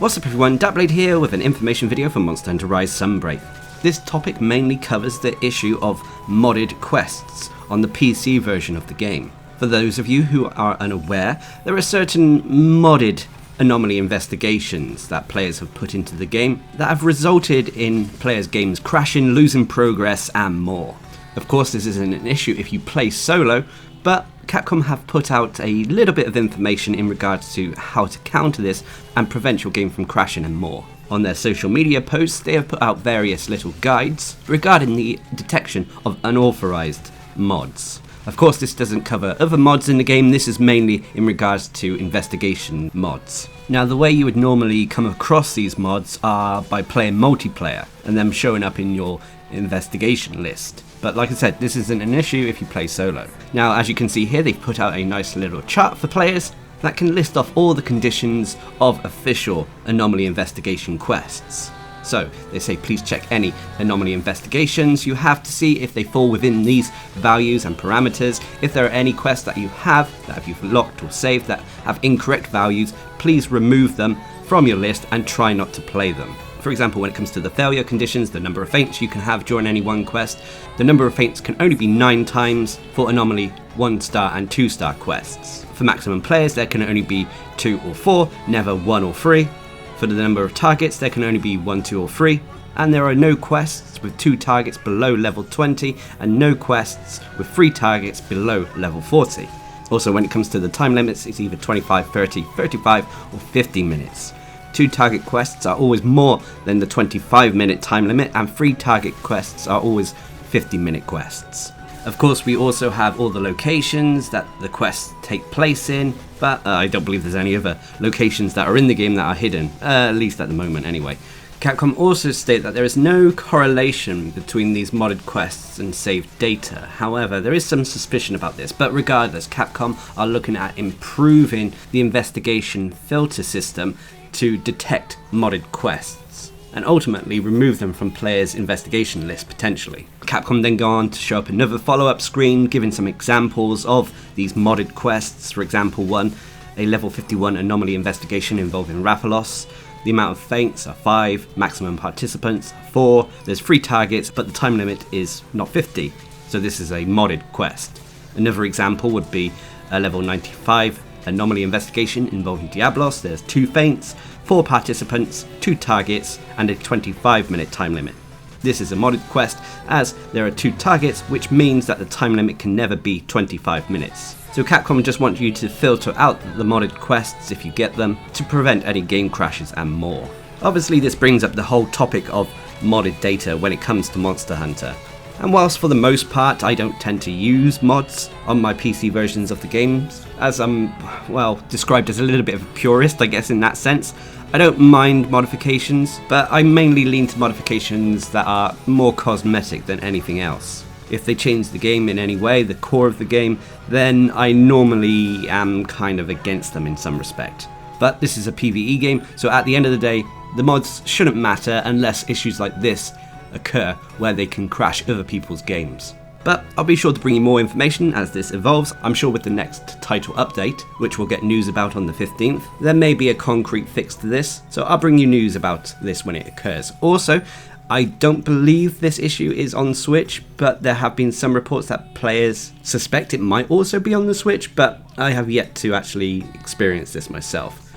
What's up everyone, Darcblade here with an information video for Monster Hunter Rise Sunbreak. This topic mainly covers the issue of modded quests on the PC version of the game. For those of you who are unaware, there are certain modded anomaly investigations that players have put into the game that have resulted in players' games crashing, losing progress and more. Of course this isn't an issue if you play solo, but Capcom have put out a little bit of information in regards to how to counter this and prevent your game from crashing and more. On their social media posts, they have put out various little guides regarding the detection of unauthorized mods. Of course, this doesn't cover other mods in the game, this is mainly in regards to investigation mods. Now, the way you would normally come across these mods are by playing multiplayer and them showing up in your investigation list. But like I said, this isn't an issue if you play solo. Now, as you can see here, they've put out a nice little chart for players that can list off all the conditions of official anomaly investigation quests. So, they say please check any anomaly investigations. You have to see if they fall within these values and parameters. If there are any quests that you have, that you've locked or saved that have incorrect values, please remove them from your list and try not to play them. For example, when it comes to the failure conditions, the number of feints you can have during any one quest, the number of feints can only be 9 times for anomaly 1-star and 2-star quests. For maximum players, there can only be 2 or 4, never 1 or 3. For the number of targets, there can only be 1, 2 or 3. And there are no quests with 2 targets below level 20 and no quests with 3 targets below level 40. Also, when it comes to the time limits, it's either 25, 30, 35 or 50 minutes. 2 target quests are always more than the 25-minute time limit, and 3 target quests are always 50-minute quests. Of course, we also have all the locations that the quests take place in, but I don't believe there's any other locations that are in the game that are hidden, at least at the moment anyway. Capcom also state that there is no correlation between these modded quests and saved data. However, there is some suspicion about this, but regardless, Capcom are looking at improving the investigation filter system to detect modded quests and ultimately remove them from players' investigation list potentially. Capcom then go on to show up another follow-up screen giving some examples of these modded quests. For example, one, a level 51 anomaly investigation involving Rathalos. The amount of feints are 5, maximum participants are 4, there's 3 targets but the time limit is not 50, so this is a modded quest. Another example would be a level 95 anomaly investigation involving Diablos. There's 2 feints, 4 participants, 2 targets, and a 25-minute time limit. This is a modded quest as there are 2 targets, which means that the time limit can never be 25 minutes. So Capcom just want you to filter out the modded quests if you get them to prevent any game crashes and more. Obviously this brings up the whole topic of modded data when it comes to Monster Hunter. And whilst for the most part I don't tend to use mods on my PC versions of the games, as I'm, well, described as a little bit of a purist I guess in that sense, I don't mind modifications, but I mainly lean to modifications that are more cosmetic than anything else. If they change the game in any way, the core of the game, then I normally am kind of against them in some respect. But this is a PvE game, so at the end of the day, the mods shouldn't matter unless issues like this occur where they can crash other people's games. But I'll be sure to bring you more information as this evolves. I'm sure with the next title update, which we'll get news about on the 15th, there may be a concrete fix to this, so I'll bring you news about this when it occurs. Also, I don't believe this issue is on Switch, but there have been some reports that players suspect it might also be on the Switch, but I have yet to actually experience this myself.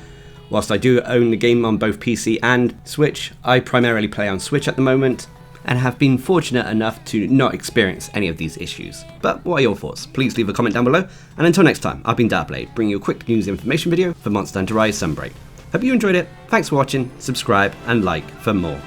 Whilst I do own the game on both PC and Switch, I primarily play on Switch at the moment, and have been fortunate enough to not experience any of these issues. But what are your thoughts? Please leave a comment down below, and until next time, I've been Darcblade, bringing you a quick news information video for Monster Hunter Rise Sunbreak. Hope you enjoyed it, thanks for watching, subscribe and like for more.